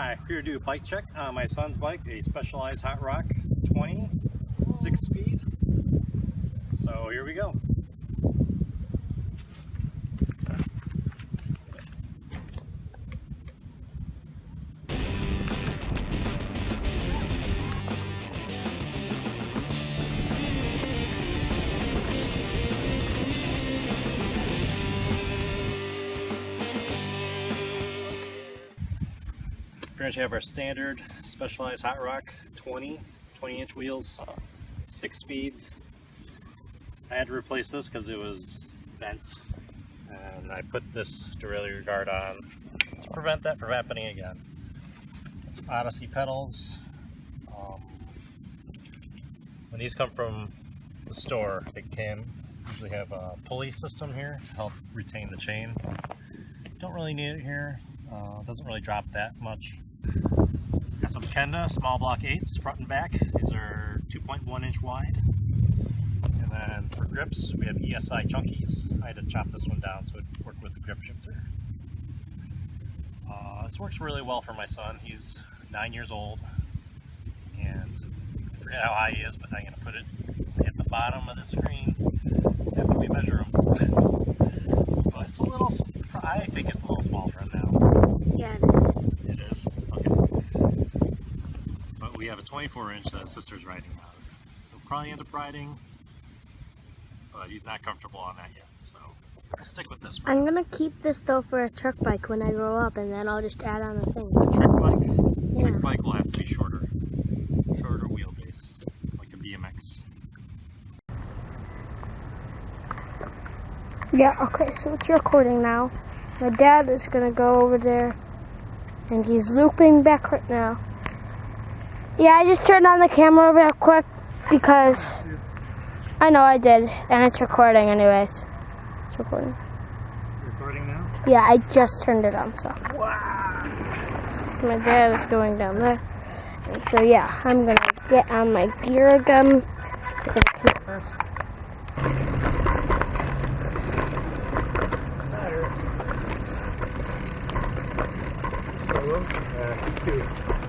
Hi, here to do a bike check on my son's bike, a Specialized Hotrock 20, 6-speed. So here we go. Pretty much have our standard Specialized Hotrock 20-inch wheels, 6 speeds. I had to replace this because it was bent, and I put this derailleur guard on to prevent that from happening again. It's Odyssey pedals. When these come from the store, they usually have a pulley system here to help retain the chain. Don't really need it here. Doesn't really drop that much. Got some Kenda small block 8s front and back. These are 2.1 inch wide. And then for grips, we have ESI chunkies. I had to chop this one down so it would work with the grip shifter. This works really well for my son. He's 9 years old, and I forget how high he is, but I'm going to put it at the bottom of the screen after we measure him. But it's a little, I think it's a little small for him now. Yeah, it is. It is? Okay. But we have a 24-inch that sister's riding on. He'll probably end up riding, but he's not comfortable on that yet, so I'll stick with this one. I'm gonna keep this though for a truck bike when I grow up, and then I'll just add on the things. Trick bike? Yeah. Trick bike will have to be shorter wheelbase, like a BMX. Yeah, okay, so it's recording now. My dad is gonna go over there, and he's looping back right now. Yeah, I just turned on the camera real quick because I know I did, and it's recording anyways. It's recording. Recording now? Yeah, I just turned it on, so. Wow! My dad is going down there. And so yeah, I'm gonna get on my gear again. Two.